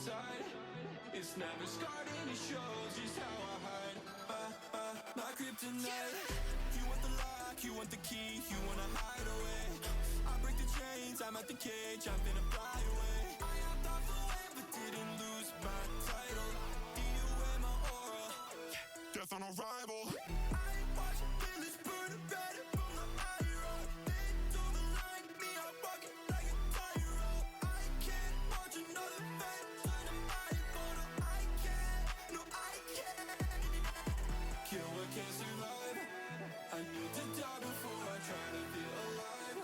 inside. It's never scarred and it shows just how I hide. My kryptonite. You want the lock, you want the key, you wanna hide away. I break the chains, I'm at the cage, I'm finna fly away. I hopped off the wave but didn't lose my title. DUA my aura, death on arrival. I watch feelings burn red from the iron. They don't like me, I walk it like a tyro. I can't watch another fate turn to my photo. I can't, no I can't. Kill what can't survive. I need to die before I try to feel alive.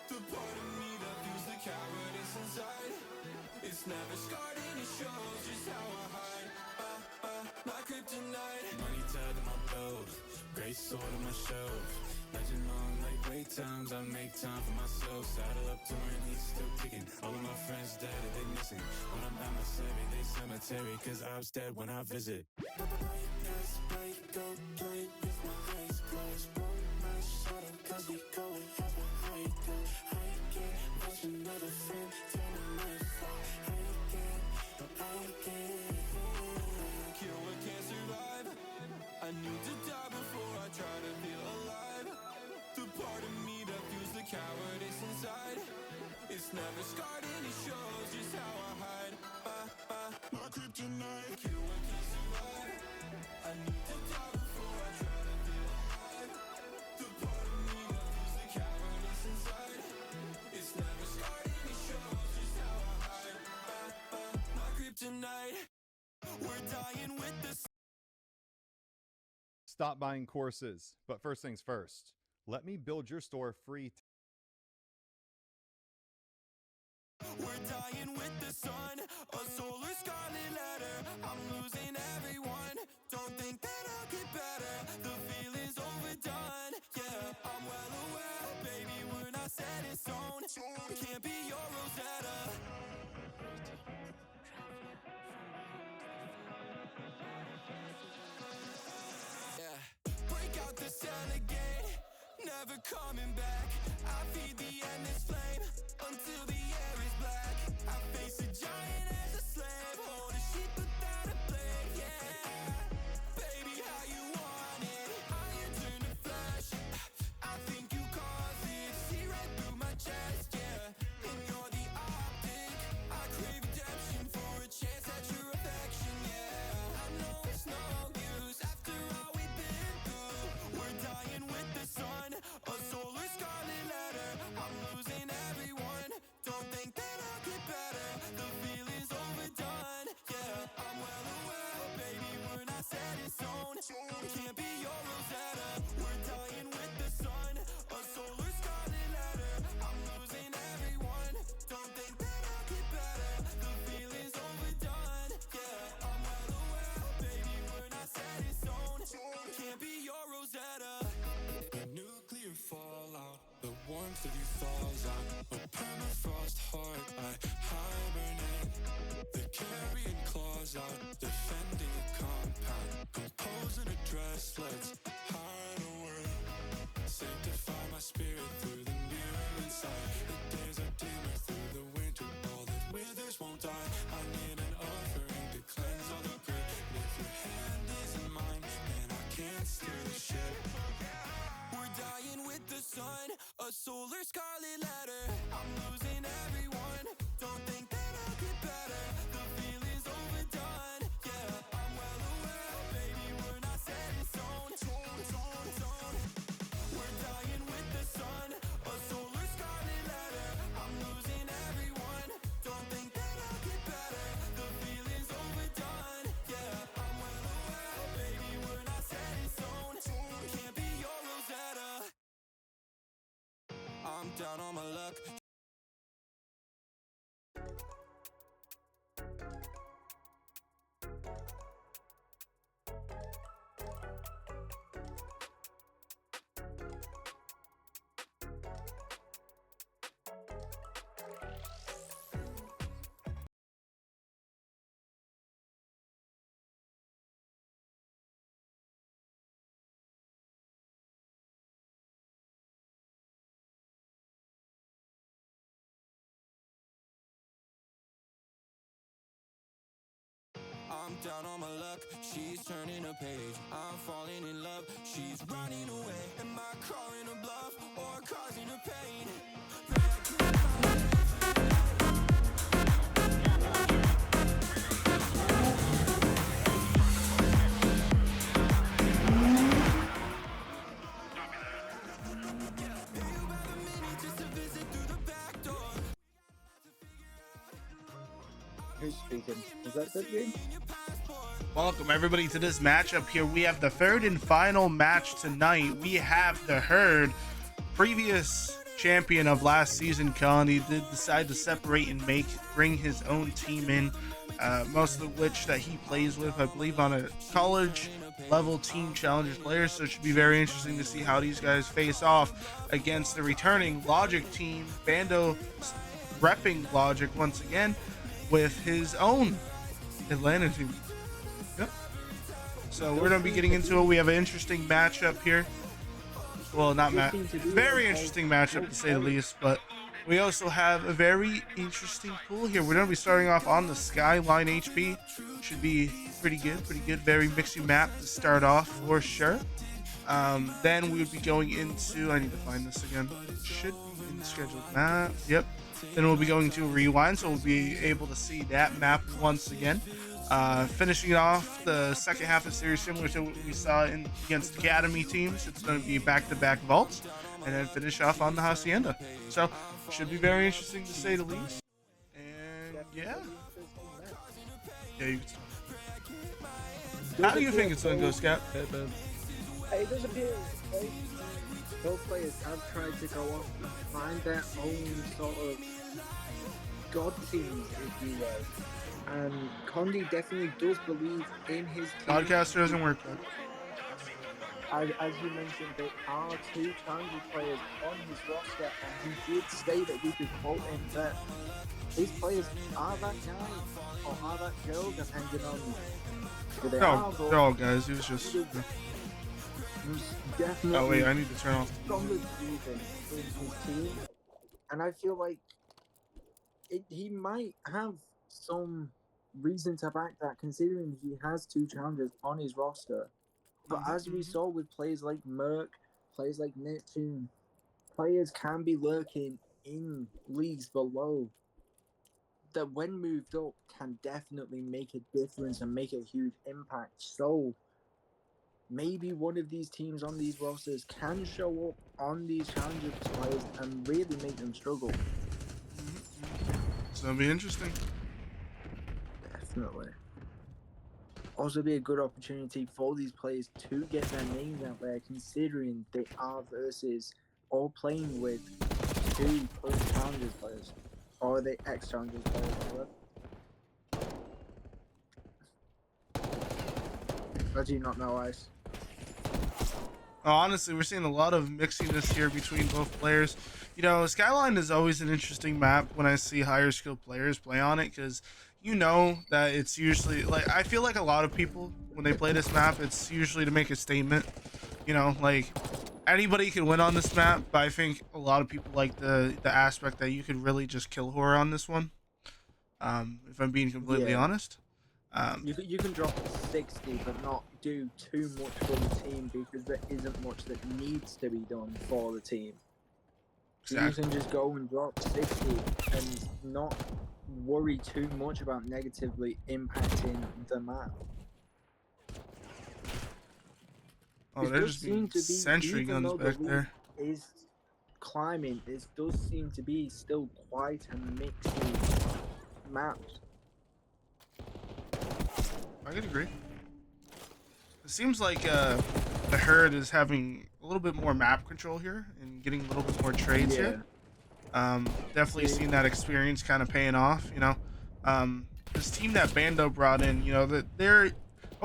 The part of me that feels the cowardice inside. It's never scarred and it shows just how I hide. My kryptonite. Money tied to my belt, great sword on my shelf. Legend long like wait times, I make time for myself. Saddle up touring, he's still kicking. All of my friends dead, they missing. When I'm at my they cemetery, cause I was dead when I visit. Bright, go play with my eyes closed. Roll my shadow, cause we go and have a high go. I can't watch another friend turn to my fault. I can't. Kill what can't survive. I need to die before I try to feel alive. The part of me that feels the cowardice inside. It's never scarred and it shows just how I hide. My kryptonite. Kill what can't survive. I need to die before I try to feel alive. The part of me that feels the cowardice inside. It's never scarred and it shows just how I hide. My kryptonite. We're dying with the Stop buying courses. But first things first, let me build your store free. We're dying with the sun, a solar scarlet letter. I'm losing everyone. Don't think that I'll get better. The feeling's overdone. Yeah, I'm well aware, baby, we're not set in stone. Can't be your Rosetta. Yeah, break out the cellar gate, never coming back. I feed the endless flame until the air is black. I face a giant as a slave, hold a sheep without a blade. Yeah, baby, how you want it? Iron turn to flesh. I think you caused it. See right through my chest. Yeah, and you're the optic. I crave redemption for a chance at your affection. Yeah, I know it's no use after all we've been through. We're dying with the sun, a solar scarlet letter. I'm losing everyone. Don't think that I'll get better. The feeling's overdone. Yeah, I'm well aware, baby, we're not set in stone. Can't be your Rosetta. We're dying with the sun, a solar scarlet letter. I'm losing everyone. Don't think that I'll get better. The feeling's overdone. Yeah, I'm well aware, baby, we're not set in stone. Can't be your Rosetta. Nuclear fallout, the warmth of you thaws out. A permafrost heart, I hibernate. The carrion claws out, defending a compound. Composing a dress, let's hide away. Sanctify my spirit through the mirror inside. The days are dimmer through the winter, all that withers won't die. I need an offering to cleanse all the grit. And if your hand isn't mine, then I can't steer the ship. We're dying with the sun, a solar scarlet letter. I'm losing everyone. Don't think that I'll get better. The feeling's overdone. Yeah, I'm well aware, baby, we're not set in stone. We're dying with the sun, a solar scarlet letter. I'm losing everyone. Don't think that I'll get better. The feeling's overdone. Yeah, I'm well aware, baby, we're not set in stone. Can't be your Rosetta. I'm down on my luck. down on my luck, she's turning a page. I'm falling in love, she's running away. Am I calling a bluff or causing a pain? Who's speaking? Is that Cedric? Welcome everybody to this matchup here. We have the third and final match tonight. We have the Herd, previous champion of last season. Colony did decide to separate and bring his own team in, most of which that he plays with, I believe, on a college level team challengers players. So it should be very interesting to see how these guys face off against the returning Logic team. Bando repping Logic once again with his own Atlanta team. Yep. So we're going to be getting into it. We have an interesting matchup here. Well, not very interesting matchup to say the least, but we also have a very interesting pool here. We're going to be starting off on the Skyline HP. Should be pretty good. Very mixy map to start off for sure. Then we would be going into, I need to find this again. Should be in scheduled map. Yep. Then we'll be going to a rewind, so we'll be able to see that map once again. Finishing off the second half of the series, similar to what we saw against Academy teams. It's going to be back-to-back vaults, and then finish off on the Hacienda. So, should be very interesting to say the least. And yeah, you can start. How do you think it's going to go, Scott? It does appear like both players have tried to go off and find their own sort of god teams, if you will. And Condi definitely does believe in his team. Podcaster doesn't work. As you mentioned, there are two challenger players on his roster, and he did say that we could quote him that these players are that guy or are that girl, depending on who they are. They're all guys. He was just. Definitely. Oh wait, I need to turn off. Stronger believing in his team, and I feel like he might have some reason to back that, considering he has two challengers on his roster. But as we saw with players like Merc, players like Neptune, players can be lurking in leagues below that, when moved up, can definitely make a difference and make a huge impact. So maybe one of these teams on these rosters can show up on these challenger players and really make them struggle. It's gonna be interesting. Definitely. Also be a good opportunity for these players to get their names out there, considering they are versus or playing with two current challengers players, or the ex-challengers players. I do not know, Ice. Honestly, we're seeing a lot of mixiness here between both players. You know, Skyline is always an interesting map when I see higher skilled players play on it, because you know that it's usually, like, I feel like a lot of people, when they play this map, it's usually to make a statement. You know, like, anybody can win on this map, but I think a lot of people like the aspect that you could really just kill horror on this one, if I'm being completely honest. You can drop 60 but not do too much for the team, because there isn't much that needs to be done for the team. Exactly. So you can just go and drop 60 and not worry too much about negatively impacting the map. Oh, there's just sentry guns back there. Is climbing. This does seem to be still quite a mixed map. I could agree. It seems like the Herd is having a little bit more map control here and getting a little bit more trades here. Definitely seen that experience kind of paying off, you know. This team that Bando brought in, you know, that I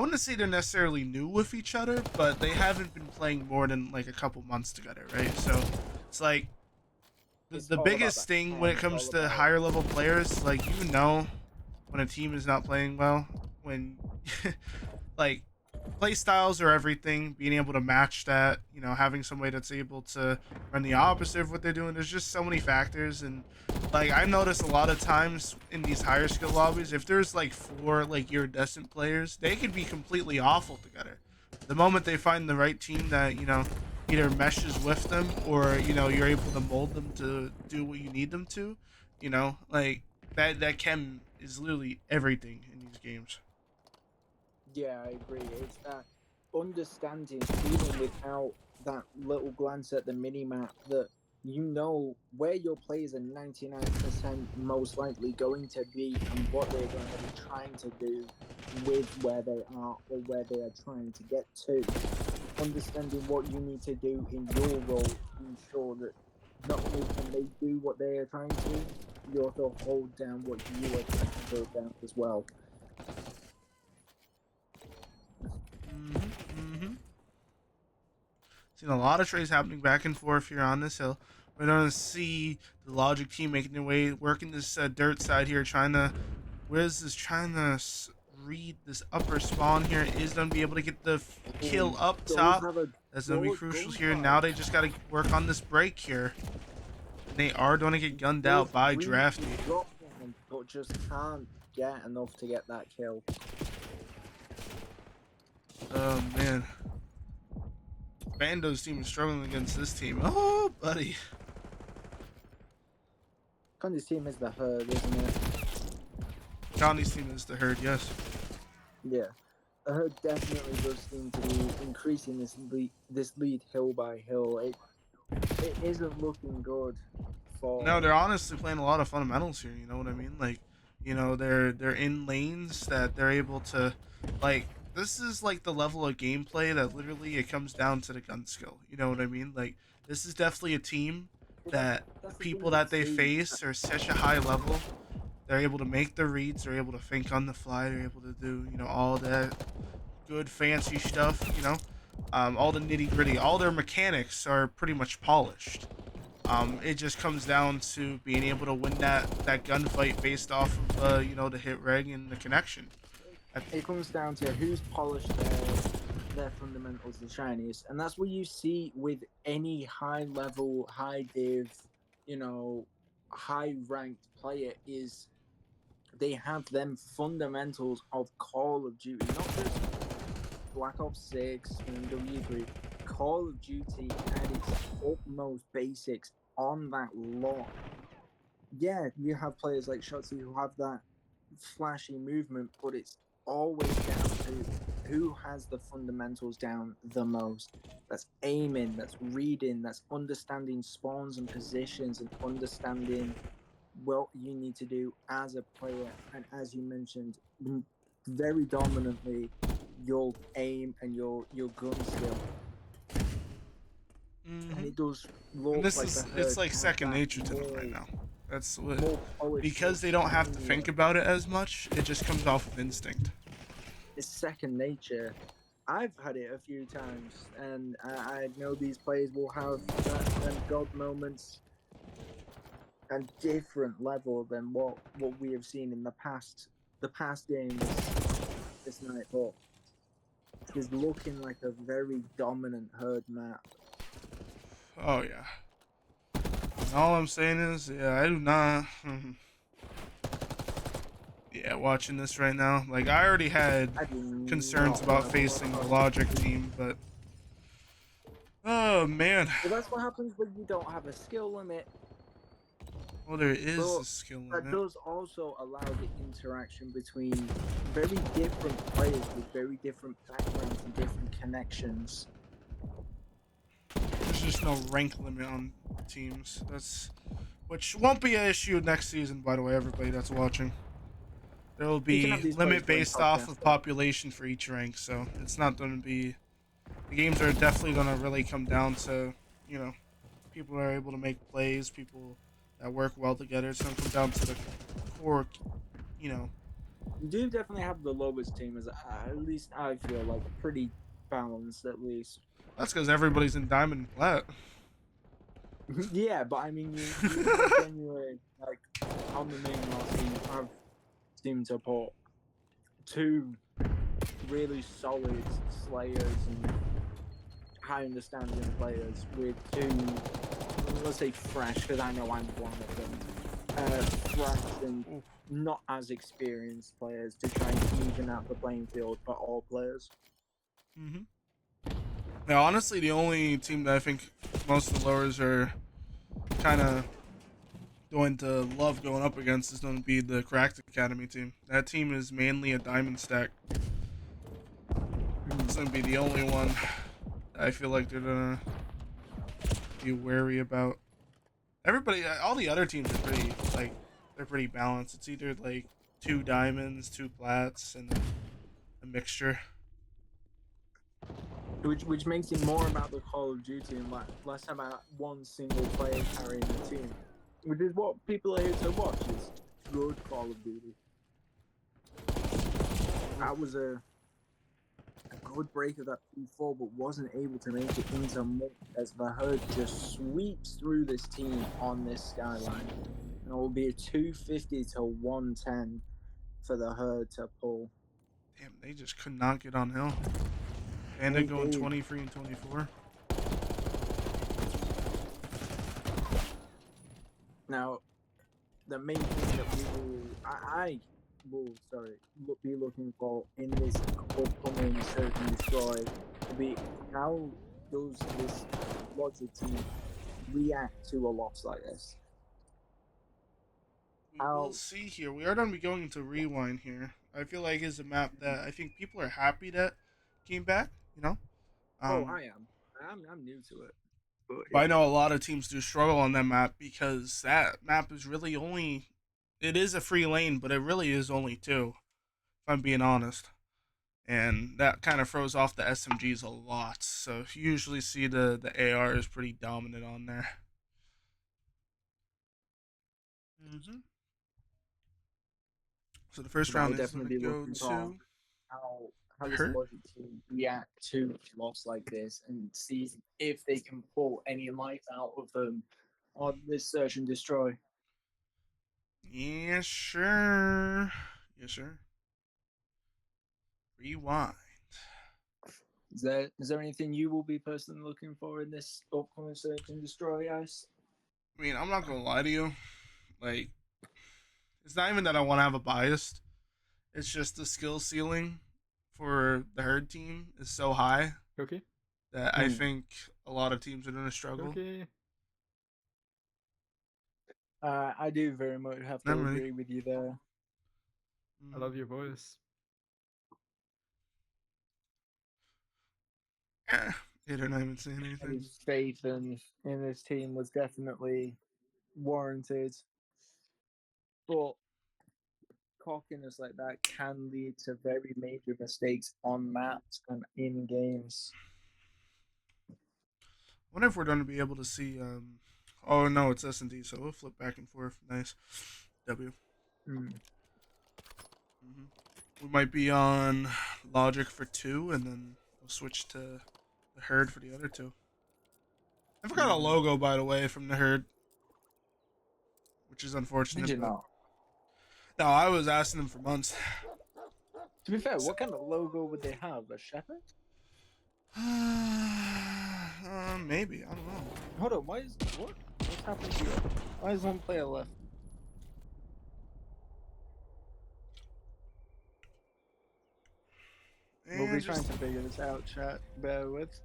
wouldn't say they're necessarily new with each other, but they haven't been playing more than like a couple months together, right? So it's like the biggest thing when it comes to higher level players, like, you know when a team is not playing well, when like play styles are everything. Being able to match that, having somebody that's able to run the opposite of what they're doing. There's just so many factors, and like I notice a lot of times in these higher skill lobbies, if there's like four like iridescent players, they could be completely awful together. The moment they find the right team that either meshes with them or you're able to mold them to do what you need them to, like that chem is literally everything in these games. Yeah, I agree. It's that understanding, even without that little glance at the mini map, that you know where your players are 99% most likely going to be and what they're going to be trying to do with where they are or where they are trying to get to. Understanding what you need to do in your role to ensure that not only can they do what they are trying to, you also hold down what you are trying to hold down as well. Mm-hmm. Seen a lot of trades happening back and forth here on this hill. We're going to see the Logic team making their way, working this dirt side here, trying to read this upper spawn here. Is going to be able to get the kill up Those top. have a That's going to be good crucial gun here. fight. Now they just got to work on this break here. And they are going to get gunned out by Really Drafty. drop down, but just can't get enough to get that kill. Oh, man. Bando's team is struggling against this team. Oh, buddy. Condi's team is the herd, isn't it? Johnny's team is the herd, yes. Yeah. The herd definitely does seem to be increasing this lead hill by hill. It isn't looking good for. No, they're honestly playing a lot of fundamentals here. You know what I mean? Like, they're in lanes that they're able to, like. This is like the level of gameplay that literally it comes down to the gun skill. You know what I mean? Like, this is definitely a team that the That's the people thing that with they Siege. face are such a high level. They're able to make the reads. They're able to think on the fly. They're able to do all that good fancy stuff. All the nitty gritty. All their mechanics are pretty much polished. It just comes down to being able to win that gunfight based off of the hit reg and the connection. It comes down to who's polished their fundamentals the shiniest, and that's what you see with any high level, high div, high ranked player is they have them fundamentals of Call of Duty, not just Black Ops 6 and W3. Call of Duty at its utmost basics on that lot. Yeah, you have players like Shotzi who have that flashy movement, but it's always down to who has the fundamentals down the most. That's aiming, that's reading, that's understanding spawns and positions, and understanding what you need to do as a player. And as you mentioned, very dominantly, your aim and your gun skill. And it does look And this like is the it's herd like have second that nature to them more, right now. That's what, more polished because they don't have to shiny think about it as much. It just comes off of instinct. It's second nature. I've had it a few times, and I know these players will have them god moments at different level than what we have seen in the past games this night. But it's looking like a very dominant herd map. Oh yeah. And all I'm saying is, yeah, I do not. Yeah, watching this right now, like I already had I do concerns not about want to facing the Logic team, but oh man. Well, that's what happens when you don't have a skill limit. Well, there is But a skill that limit. does also allow the interaction between very different players with very different backgrounds and different connections. There's just no rank limit on teams. Which won't be an issue next season, by the way, everybody that's watching. There will You can be have these players limit playing based top off of caster. population for each rank, so it's not going to be. The games are definitely going to really come down to, people are able to make plays, people that work well together. It's going to come down to the core, you know. You do definitely have the lowest team, as at least I feel like pretty balanced at least. That's because everybody's in diamond and plat. Yeah, but I mean, you have genuine like on the main roster. You have team support, two really solid slayers and high understanding players with two, let's say fresh, because I know I'm one of them, fresh and Oof. not as experienced players to try and even out the playing field for all players. Mm-hmm. Now, honestly, the only team that I think most of the lowers are kind of going to love going up against is going to be the Cracked Academy team. That team is mainly a diamond stack. It's going to be the only one that I feel like they're going to be wary about. Everybody, all the other teams are pretty, like, they're pretty balanced. It's either, like, 2 diamonds, 2 plats, and a mixture. Which makes it more about the Call of Duty and less about one single player carrying the team. Which is what people are here to watch, is good Call of Duty. That was a good break of that P4, but wasn't able to make it into more as the herd just sweeps through this team on this skyline. And it will be a 250 to 110 for the herd to pull. Damn, they just could not get on hill. Panda going 23 and 24. Now, the main thing that I will, be looking for in this upcoming Search and Destroy will be how does this Logic team react to a loss like this? We will see here. We are going to be going into Rewind here. I feel like it's a map that I think people are happy that came back, you know? I am. I'm new to it. But I know a lot of teams do struggle on that map because that map is really only. It is a free lane, but it really is only 2, if I'm being honest. And that kind of throws off the SMGs a lot. So you usually see the AR is pretty dominant on there. Mm-hmm. So the first But I'll round is going definitely to be go looking for to how this Hurt. Logic team react to a loss like this and see if they can pull any life out of them on this Search and Destroy. Yes, sure. Yes, sir. Rewind. Is there anything you will be personally looking for in this upcoming Search and Destroy, guys? I mean, I'm not gonna lie to you. Like, it's not even that I want to have a bias. It's just the skill ceiling for the herd team is so high Okay. that I think a lot of teams are gonna struggle. Okay. I do very much have to Not really. agree with you there. I love your voice. Yeah, they don't even say anything. His faith in this team was definitely warranted, but cockiness like that can lead to very major mistakes on maps and in games. I wonder if we're going to be able to see. Oh no, it's S&D, so we'll flip back and forth. Nice. W. Mm. Mm-hmm. We might be on Logic for 2, and then we'll switch to the herd for the other 2. I forgot a logo, by the way, from the herd, which is unfortunate. Did you but not? No, I was asking them for months. To be fair, what kind of logo would they have? A shepherd? Maybe, I don't know. Hold on, what's happened here? Why is one player left? We'll be trying to figure this out, chat. Bear with.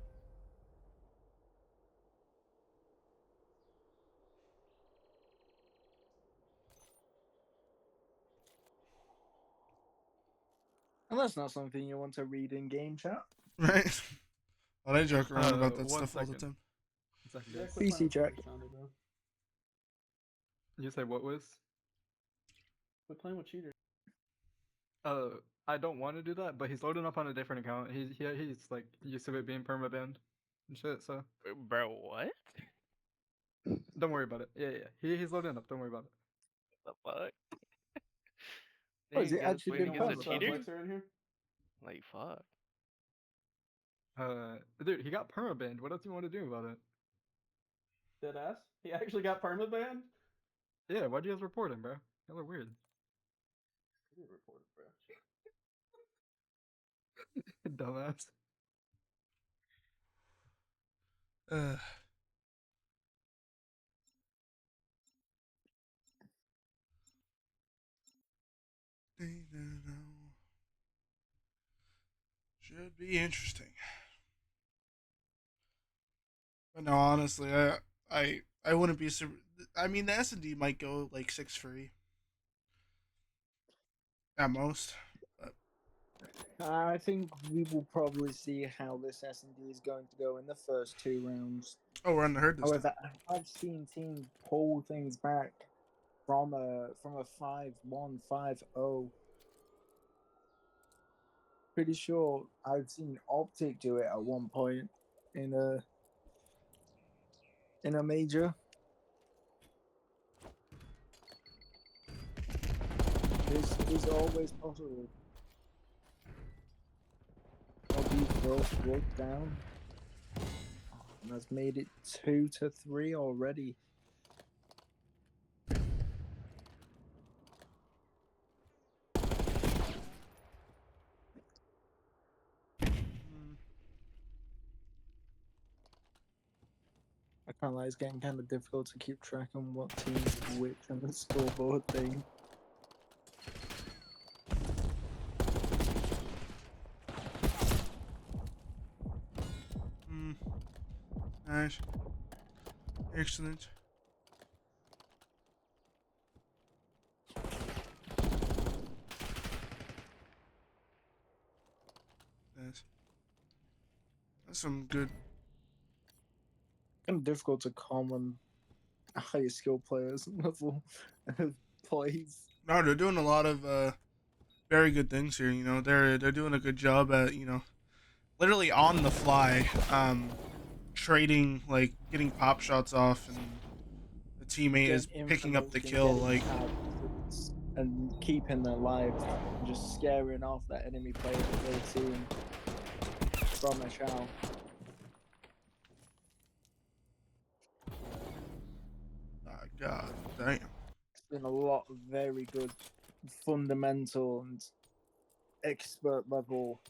And that's not something you want to read in game chat. Right? Well, I joke around about that 1 stuff all the second. time. 1 second, guys. PC check. You say what was? We're playing with cheaters. I don't want to do that, but he's loading up on a different account. He's like used to it being permabanned and shit. So Bro, what? don't worry about it. Yeah. He's loading up. Don't worry about it. The fuck? Oh, is Dang, it guys actually playing been against a perma? cheater? Flexer in here. Like, fuck. Dude, he got permabanned. What else do you want to do about it? Dead ass? He actually got permabanned? Yeah, why'd you guys report him, bro? Y'all are weird. He didn't report it, bro. Dumbass. Uh, should be interesting. But no, honestly, I wouldn't be. I mean, the S&D might go like 6 free at most. But I think we will probably see how this S&D is going to go in the first 2 rounds. oh, we're on the herd this time. However, I've seen teams pull things back from a 5-1, 5-0. Pretty sure I've seen Optic do it at one point in a major. This is always possible. Bobby first blood down. And that's made it 2-3 already. I can't lie, it's getting kind of difficult to keep track on what team is which on the scoreboard thing. Nice. Excellent. That's some good. Kind of difficult to comment higher skill players level plays. No, they're doing a lot of very good things here. You know, they're doing a good job at literally on the fly, trading, like getting pop shots off, and the teammate is picking up the kill. Like, and keeping their lives, and just scaring off that enemy player that they've seen from a shell. God damn. It's been a lot of very good fundamental and expert level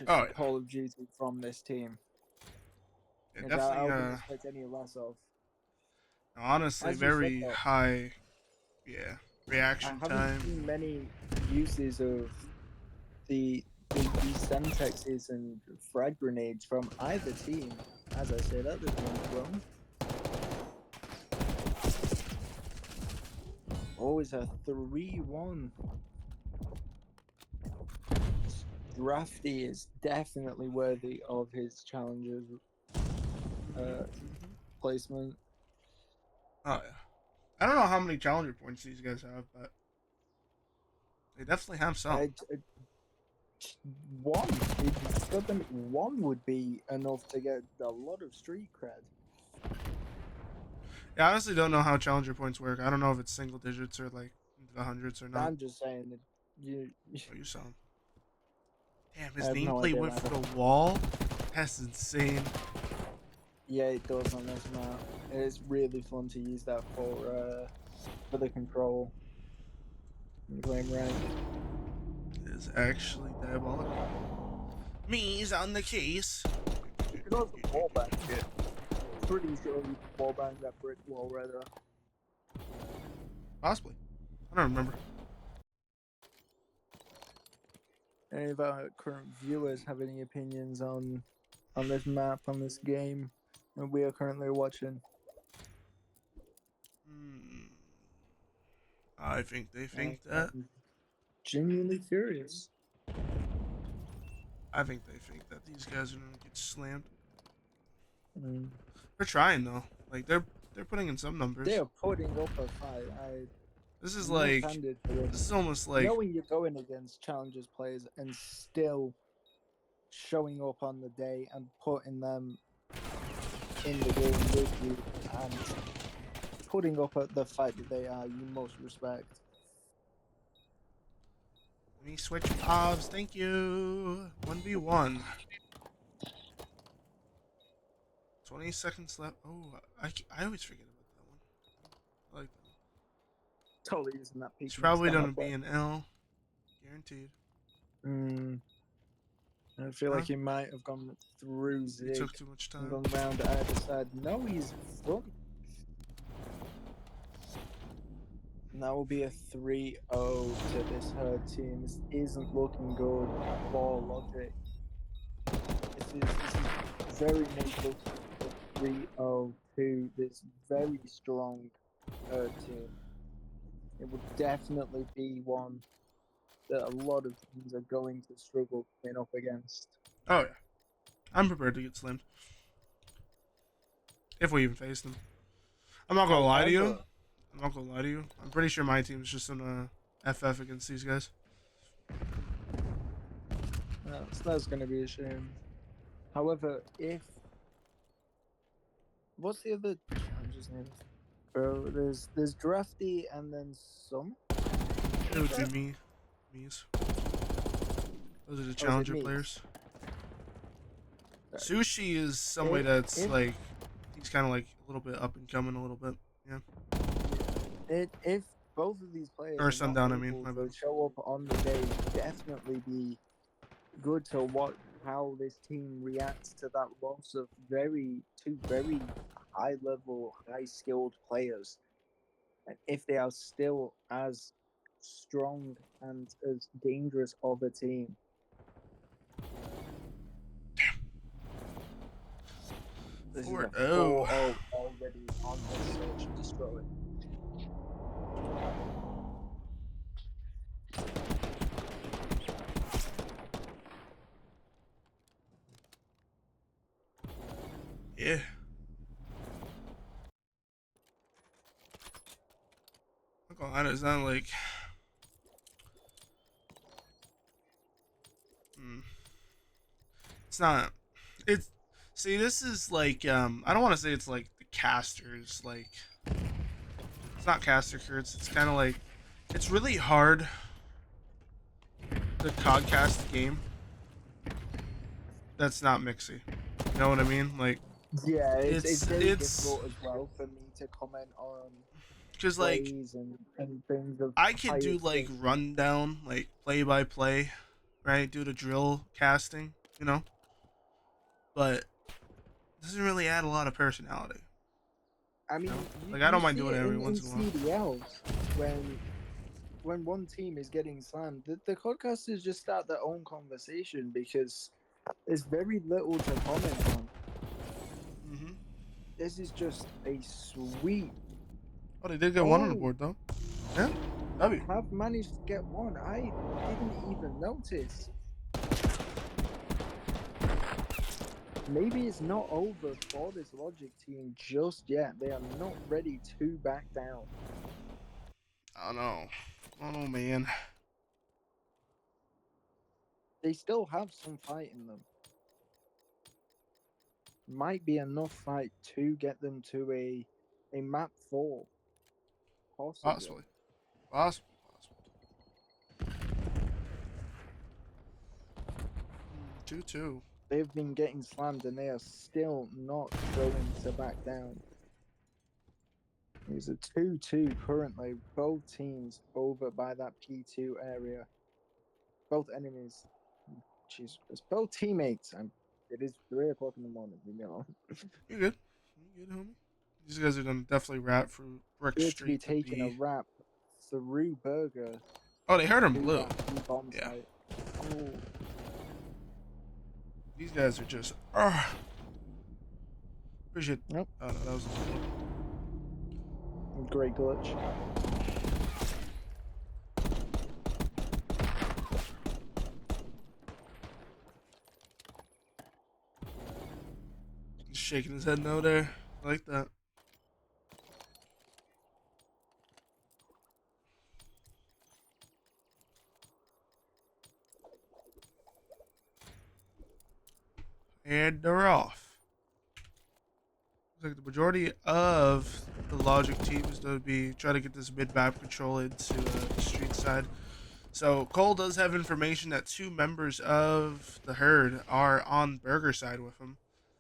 Call of Duty from this team. Yeah, I definitely. wouldn't expect any less of. Honestly, very high. Yeah, reaction I time. haven't seen many uses of the Semtexes and frag grenades from either team. As I said at the front, always a 3-1. Drafty is definitely worthy of his challenger's placement. Oh yeah. I don't know how many challenger points these guys have, but they definitely have some. One. One would be enough to get a lot of street cred. Yeah, I honestly don't know how challenger points work. I don't know if it's single digits or like into the hundreds or not. I'm just saying that you. Oh, you saw him. Damn, his no nameplate went for the wall. That's insane. Yeah, it does on this map. It's really fun to use that for the control. When you're playing rank. It is actually diabolical. Me's on the case. You can also wallbang it. Pretty sure you can wallbang that brick wall right there. Possibly. I don't remember. Any of our current viewers have any opinions on this map, on this game that we are currently watching? I think they think that. I'm genuinely curious. I think they think that these guys are gonna get slammed. Mm. They're trying though. Like they're putting in some numbers. They are putting up a fight. This is like this is almost like knowing you're going against challengers players and still showing up on the day and putting them in the game with you and putting up the fight that they are. You must respect. Let me switch obs. Thank you. 1v1. 20 seconds left. Oh, I always forget about that one. I like that one. Totally using that peak. It's probably gonna be an L. Guaranteed. I feel Huh? like he might have gone through He Zig took too much and time. gone round either side. No, he's front. And that will be a 3-0 to this Herd team. This isn't looking good for Logic. This is very much looking a 3-0 to this very strong Herd team. It will definitely be one that a lot of teams are going to struggle coming up against. Oh yeah, I'm prepared to get slammed if we even face them. I'm not gonna lie to you. However, I'm not gonna lie to you. I'm pretty sure my team's just gonna FF against these guys. that's going to be a shame. However, if what's the other challenges name? Bro, there's Drafty and then some. It would be me. Me's. Those are the Or is it challenger me? players. Sorry. Sushi is somebody If- that's if- like, he's kind of like a little bit up and coming a little bit. Yeah. If both of these players Or are Sundown, I not mean, able my to bad. show up on the day, definitely be good to watch how this team reacts to that loss of two very high level, high skilled players. And if they are still as strong and as dangerous of a team. This is a 4-0. 4-0 already on this Search and Destroy. Yeah. I'm not gonna lie, it's not like. It's not. It's. See, this is like. I don't want to say it's like the casters. Like. It's not caster curds. It's kind of like. It's really hard to codcast a game that's not mixy. You know what I mean? Like. Yeah, it's very It's difficult as well for me to comment on because like plays and things of I could higher do like skill. rundown, like play by play, right? Do the drill casting, you know, but it doesn't really add a lot of personality. I mean, You know? you, Like I you don't mind see doing it it every in once in a while. CDLs when one team is getting slammed, the podcasters just start their own conversation because there's very little to comment on. Mm-hmm. This is just a sweep. Oh, they did get one on the board though. Yeah, W. Have managed to get one. I didn't even notice. Maybe it's not over for this Logic team just yet. They are not ready to back down. I don't know. I don't know, man. They still have some fight in them. Might be enough fight to get them to a map 4. Possibly. Possibly. Possibly. 2-2. They've been getting slammed and they are still not going to back down. It's a 2-2 currently. Both teams over by that P2 area. Both enemies. Jesus Christ. Both teammates. It is 3 o'clock in the morning, you know. You good? You good, homie? These guys are gonna definitely rat for Brick Appear to be Street to taking a be. wrap through Burger Oh, they heard him to blue. that key bomb Yeah. site. Oh, These guys are just. Appreciate. Nope. Oh no, that was. great glitch. He's shaking his head no there. I like that. And they're off. Looks like the majority of the Logic team is going to be trying to get this mid-map control into the street side. So Cole does have information that 2 members of the herd are on Burger side with him.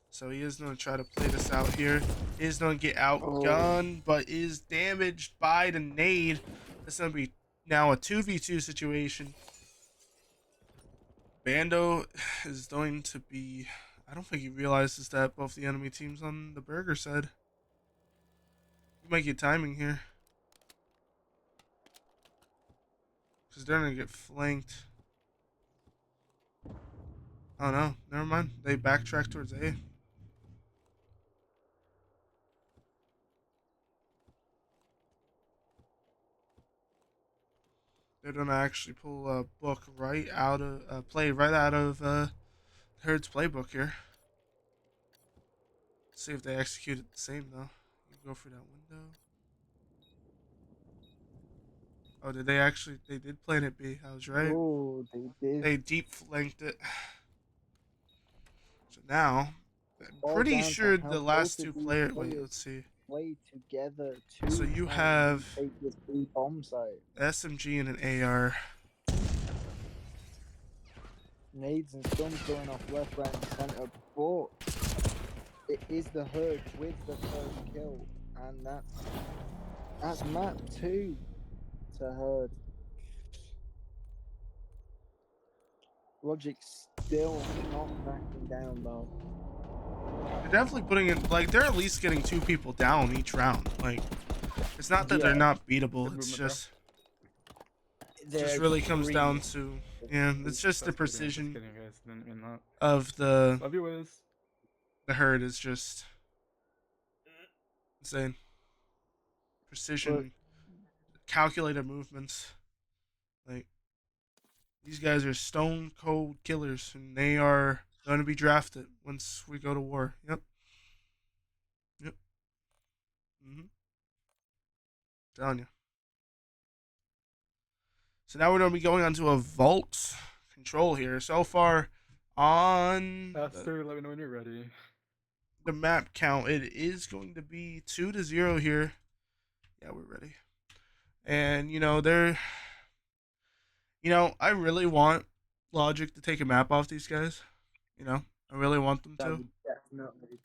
So he is going to try to play this out here. He is going to get outgunned, but is damaged by the nade. It's going to be now a 2v2 situation. Bando is going to be. I don't think he realizes that both the enemy teams on the burger side. You might get timing here. Because they're going to get flanked. Oh no, never mind. They backtrack towards A. They're going to actually pull a book right out of. Play right out of Herd's playbook here. See if they execute it the same though. You go for that window. Oh, did they actually? They did plan it B. I was right. Oh, they did. They deep flanked it. So now, I'm All pretty down to sure how the both last of two these players. Wait, players let's see. play together So to you try and have retake this B bomb site. SMG and an AR. Nades and stuns going off left, right, and center, but it is the Herd with the first kill, and that's map 2 to Herd. Logic still not backing down though. They're definitely putting in. Like, they're at least getting 2 people down each round. Like, it's not that they're Yeah. not beatable. Good It's movement, bro. just. They're Just really comes down extreme. to. Yeah, it's just the Just precision kidding, guys. Didn't mean that. of the Love you, Wiz. Herd is just insane. Precision, calculated movements. Like, these guys are stone cold killers, and they are going to be drafted once we go to war. Yep. Yep. Telling you. So now we're going to be going on to a vault control here. So far on Faster, let me know when you're ready. the map count, it is going to be 2-0 here. Yeah, we're ready. And, I really want Logic to take a map off these guys. I really want them That to. would definitely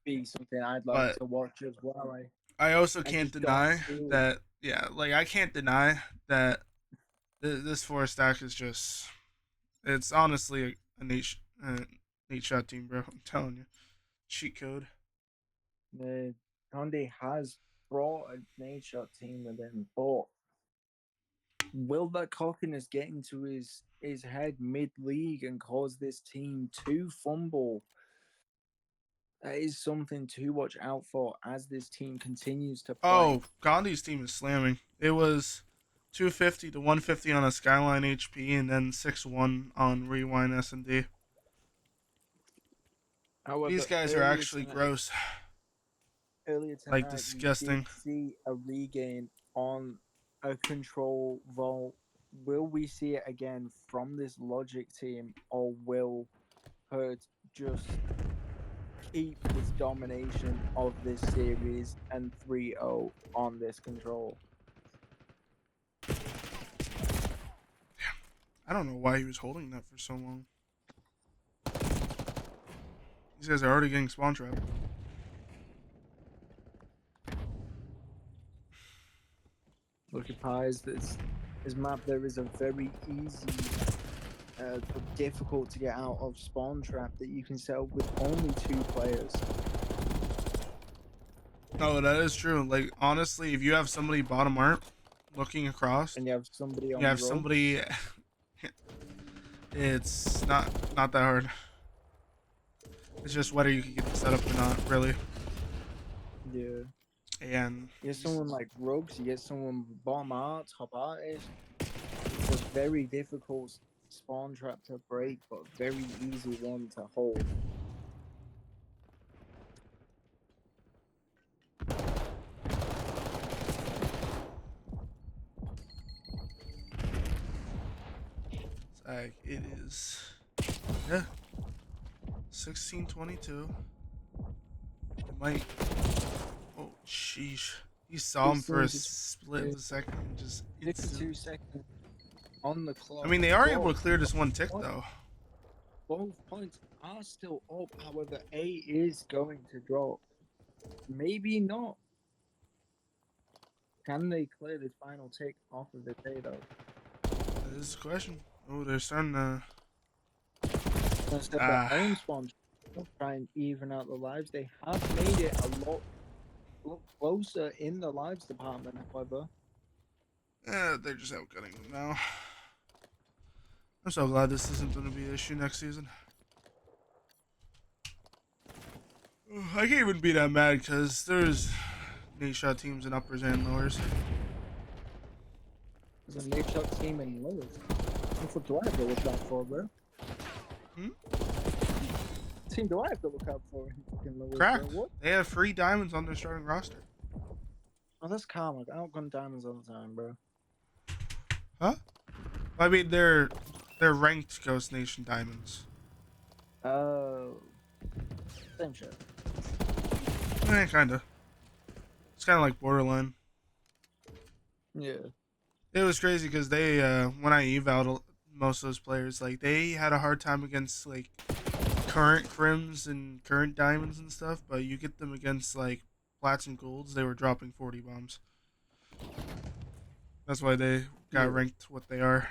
be something I'd like But to watch as well. I also I can't just don't deny see- that, I can't deny that this 4 stack is just, it's honestly a neat shot team, bro. I'm telling you. Cheat code. Conde has brought a nade shot team with him, but will that cockiness get into his head mid-league and cause this team to fumble? That is something to watch out for as this team continues to play. Oh, Gandhi's team is slamming. It was 250 to 150 on a Skyline HP and then 6-1 on Rewind S&D. However, These guys are actually gross. Earlier tonight, Like, disgusting. we did see a regain on a control vault. Will we see it again from this Logic team, or will Hurt just keep his domination of this series and 3-0 on this control? I don't know why he was holding that for so long. These guys are already getting spawn trapped. Look at Pies, this map there is a very easy but difficult to get out of spawn trap that you can set up with only 2 players. No, that is true. Like, honestly, if you have somebody bottom art looking across, And you have somebody on you have the ropes. somebody, it's not that hard. It's just whether you can get the setup or not, really. Yeah. And You get someone like Rogues, you get someone bottom art, top artist. It's a very difficult spawn trap to break, but very easy one to hold. it's like, it is, yeah, 16-22. It might, oh, sheesh. He saw him for a split of a second and just 52 seconds on the clock. I mean, they are able to Both- clear this one tick, though. Both points are still up. However, A is going to drop. Maybe not. Can they clear this final tick off of the day, though? That is the question. Oh, they're starting to Instead, their Ah, own spawn to try and even out the lives. They have made it a lot closer in the lives department, however. they're just outgunning them now. I'm so glad this isn't going to be an issue next season. I can't even be that mad because there's Nate shot teams in uppers and lowers. There's a Nate Shot team in lowers. What do I have to look out for, bro? Hmm? Team do I have to look out for in fucking lowers, Cracked. bro? What? They have free diamonds on their starting roster. Oh, that's calm. I outgun diamonds all the time, bro. Huh? I mean, they're ranked Ghost Nation diamonds. Oh. Same shit. Kinda. It's kind of like borderline. Yeah. It was crazy because they, when I eval'd most of those players, like they had a hard time against like current crims and current diamonds and stuff, but you get them against like plats and golds, they were dropping 40 bombs. That's why they got ranked what they are.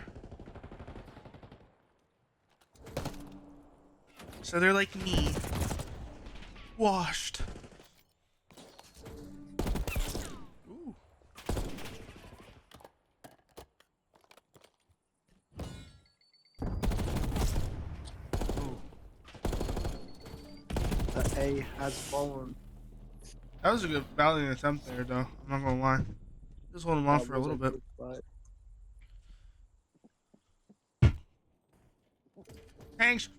So they're like me, washed. Ooh. Ooh. The A has fallen. That was a good valiant attempt there, though. I'm not gonna lie. Just hold him off That for a was little bit. good fight. Thanks.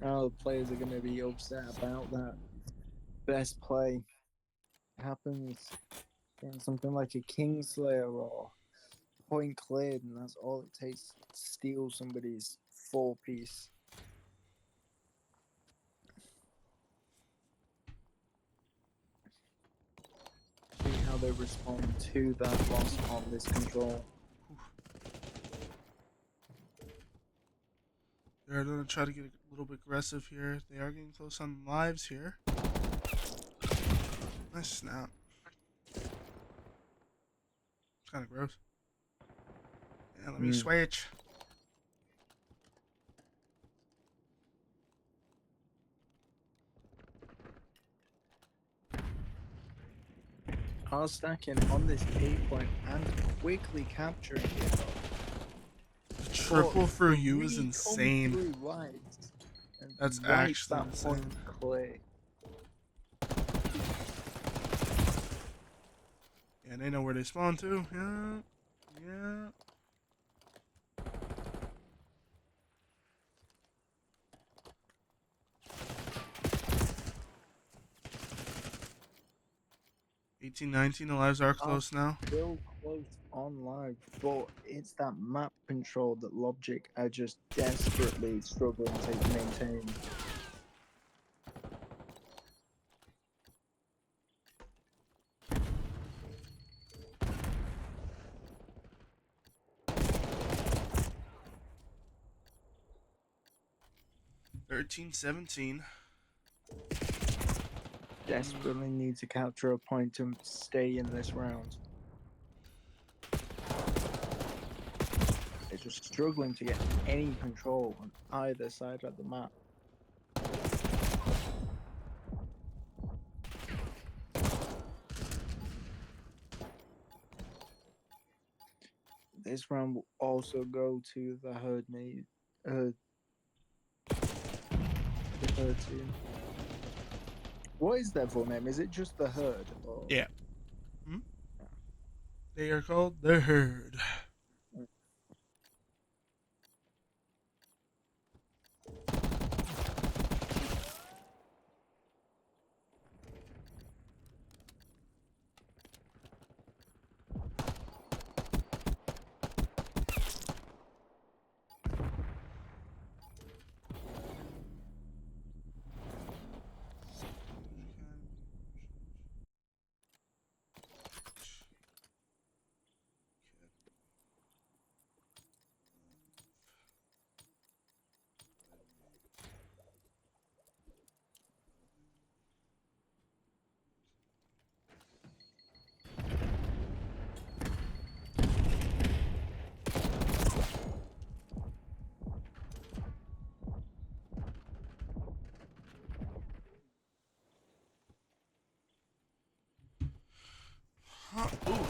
Now the players are going to be upset about that. Best play happens in something like a Kingslayer or point cleared, and that's all it takes to steal somebody's 4-piece. See how they respond to that loss on this control. They're gonna try to get a little bit aggressive here. They are getting close on lives here. Nice snap. It's kind of gross. Yeah, let me switch. Are stacking on this 8 point and quickly capturing it. Triple for you is Three come insane. through right, and That's wipe actually that insane. point clear. Yeah, they know where they spawn to. Yeah. Yeah. $18-19, the lives are close now. Still close on live, but it's that map control that Logic are just desperately struggling to maintain. $13-17. Desperately need to capture a point to stay in this round. They're just struggling to get any control on either side of the map. This round will also go to the herd the herd team. What is their full name? Is it just the herd? Or... Yeah. They are called the Herd.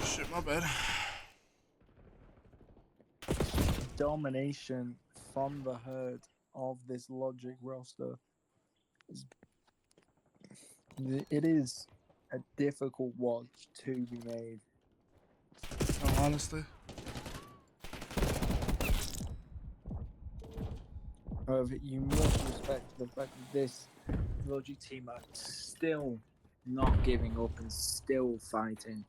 Shit, my bad. Domination from the herd of this Logic roster. It is a difficult watch to be made. Oh, honestly. However, you must respect the fact that this Logic team are still not giving up and still fighting.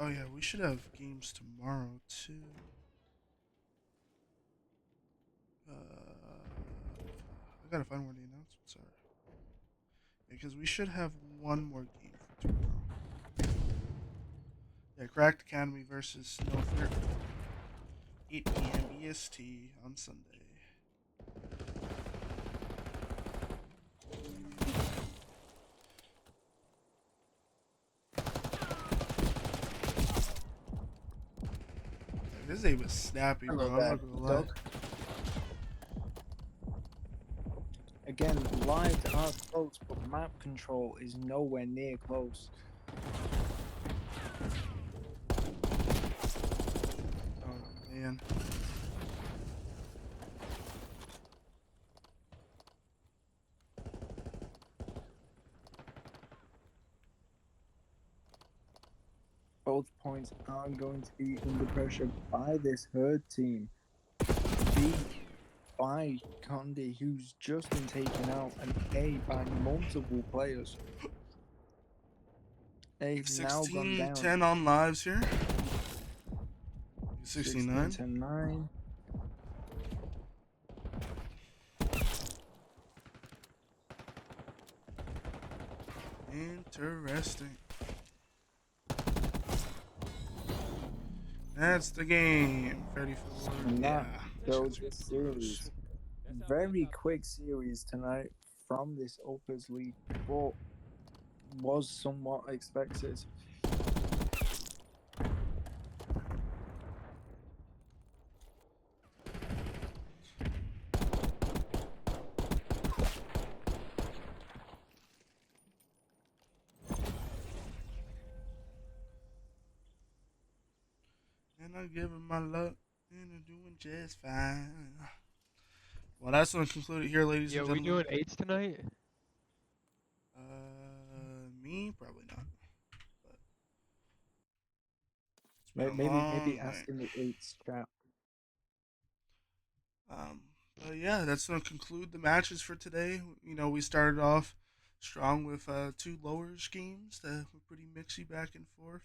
Oh yeah, we should have games tomorrow too. I gotta find where the announcements are. Because we should have one more game for tomorrow. Yeah, Cracked Academy versus Snowflake. 8 p.m. EST on Sunday. This aim is snappy, bro. Hello I'm there, not gonna lie. Doug. Again, lives are close, but map control is nowhere near close. Oh man. Both points are going to be under pressure by this herd team. B by Condi, who's just been taken out, and A by multiple players. They've now gone down 16-10 on lives here. 69. 16-9. Interesting. That's the game. 34. And that Yeah. goes the series. Very quick series tonight from this Opus League, but was somewhat expected. And I give him my luck, and I'm doing just fine. Well, that's going to conclude it here, ladies and we gentlemen. doing eights tonight? Me probably not. But it's been a Maybe long ask night. in the eights chat. But yeah, that's going to conclude the matches for today. You know, we started off strong with two lowers games that were pretty mixy back and forth.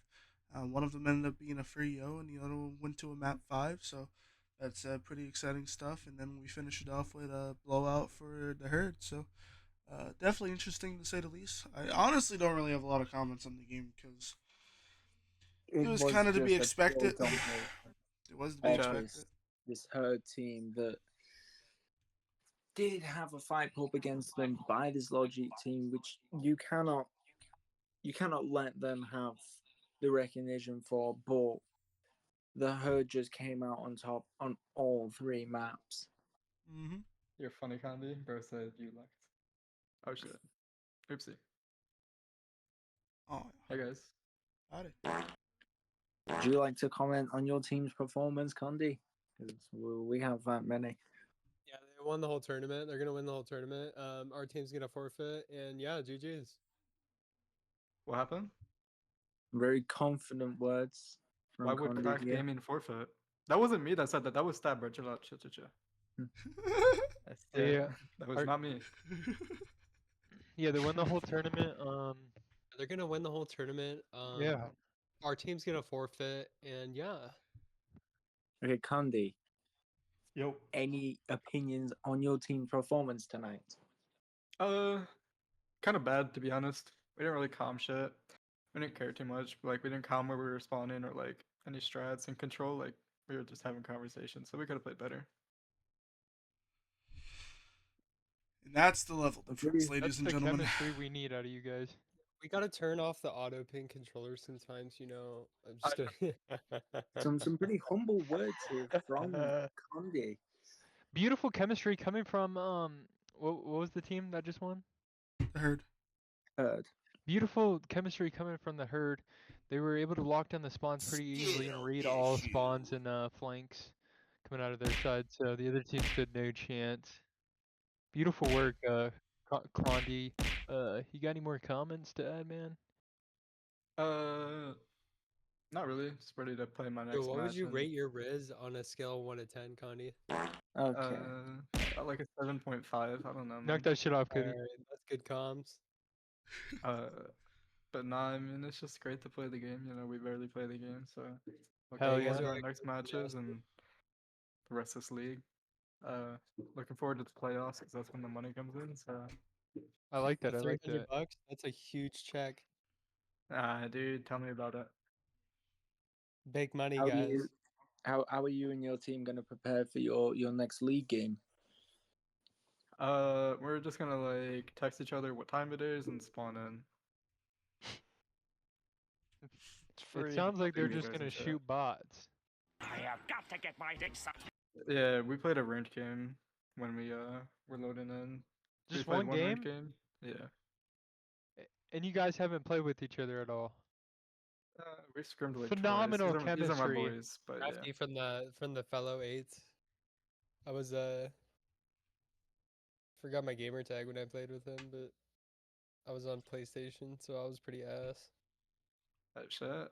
One of them ended up being a free O, and the other one went to a map 5. So that's pretty exciting stuff. And then we finished it off with a blowout for the herd. So definitely interesting to say the least. I honestly don't really have a lot of comments on the game because it was kind of to be just a pure expected. domination It was to be of expected. this herd team that did have a fight put up against them by this Logic team, which you cannot let them have the recognition for, but the herd just came out on top on all three maps. Mm-hmm. You're funny, Candy. Bro said you left. Oh shit. Oopsie. Oh, Hey guys. howdy. Would you like to comment on your team's performance, Condi? Because we have that many. Yeah, they won the whole tournament. They're gonna win the whole tournament. Our team's gonna forfeit, and yeah, GG's. What happened? Very confident words from Why would Condi Cracked here. Gaming forfeit? That wasn't me that said that. That was Stab, bro. Chill out. Chill, chill, chill. Yeah. That was not me. Yeah, they won the whole tournament. They're gonna win the whole tournament. Yeah. Our team's gonna forfeit, and yeah. Okay, Condi, Yo. any opinions on your team's performance tonight? Kind of bad to be honest. We didn't really calm shit. We didn't care too much. Like we didn't calm where we were spawning or like any strats and control. Like we were just having conversations, so we could have played better. And that's the level Agreed. difference, ladies That's and the gentlemen. chemistry we need out of you guys. We gotta turn off the auto pin controller sometimes. You know. I'm just kidding. Some pretty humble words here from Condi. Beautiful chemistry coming from what was the team that just won? The herd. Beautiful chemistry coming from the herd. They were able to lock down the spawns pretty easily and read all spawns and flanks coming out of their side, so the other team stood no chance. Beautiful work, Clondi. You got any more comments to add, man? Not really. Just ready to play my Yo, next what match. would you and, rate your Riz on a scale of 1 to 10, Condi? Okay. Like a 7.5. I don't know, man. Knock that shit off, Cody. Alright, that's good comms. But nah, I mean it's just great to play the game. You know, we barely play the game, so looking Hell forward yeah. to our next matches and the rest of this league. Looking forward to the playoffs because that's when the money comes in. So, I like that. The I like 300 that. bucks, that's a huge check. dude, tell me about it. Big money, How do guys. you, how are you and your team gonna prepare for your next league game? We're just gonna like text each other what time it is and spawn in. It's free. It sounds like for they're you just guys gonna and shit. shoot bots. I have got to get my dick sucked. Yeah, we played a ranked game when we were loading in. We Just played one ranked game? game. Yeah. And you guys haven't played with each other at all. We scrimmed like Phenomenal twice. These are my chemistry. boys, but yeah. Crafty from the fellow eights. I was forgot my gamer tag when I played with him, but I was on PlayStation, so I was pretty ass. That shit.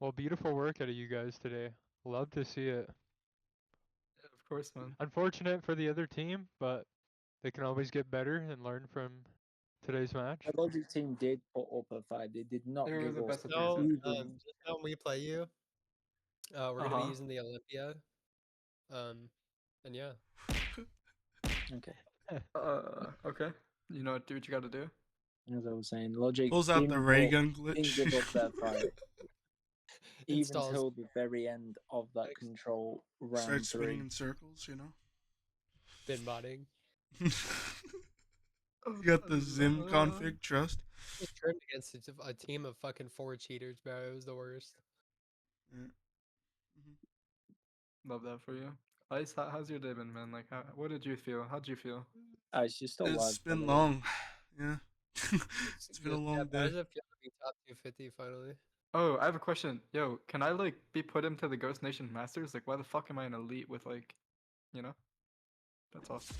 Well, beautiful work out of you guys today. Love to see it. Yeah, of course, man. Unfortunate for the other team, but they can always get better and learn from today's match. The Logic team did put up a fight. They did not They were give the us best of So, three. even. just when we play you, we're gonna be using the Olympia. And yeah. Okay. Okay. You know, do what you gotta do. As I was saying, Logic Pulls out the didn't ray put- gun didn't give up glitch. their fight. Even Installs. till the very end of that control round Start spinning 3. in circles, you know. Bin modding. You got the Zim config trust. Just turned against a team of fucking 4 cheaters, bro. It was the worst. Yeah. Love that for you. Ice, how's your day been, man? Like, what did you feel? How'd you feel? It's just alive. It's been long. Yeah. It's been a Yeah, long how day. does it feel to be top 250 finally? Oh, I have a question. Yo, can I like be put into the Ghost Nation Masters? Like, why the fuck am I an elite with like, you know? That's awesome.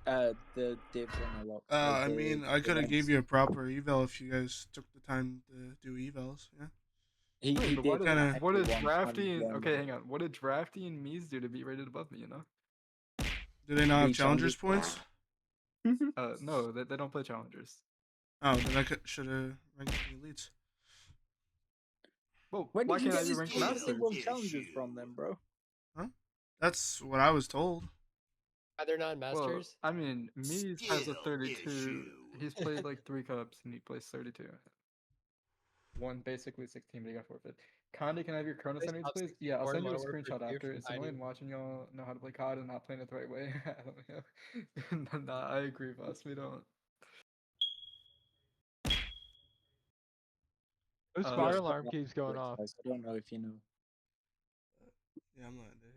The divs on a lot. I mean, I could have gave you a proper eval if you guys took the time to do evals. Yeah. He But did. what did one Drafty and time, okay, hang on. What did Drafty and Mies do to be rated above me? You know? Do they not have Be challengers challengers. points? No, they don't play challengers. Oh, then I should have ranked the elites. Well, When why did you can't I get be this ranked completely Masters? world challenges from them, bro? That's what I was told. Are there not Well, masters? I mean, Mies has a 32. He's played like 3 cups and he plays 32. Won basically 16, but he got forfeit. Condi, can I have your Cronus Plays enemies, top please? 64 Yeah, I'll send you a Modern Warfare screenshot 2 after. from It's Heidi. annoying watching y'all know how to play COD and not playing it the right way. I don't know. Nah, I agree, boss. We don't. Whose Uh, fire yes, alarm keeps going off? I don't know if you know. Yeah, I'm not there.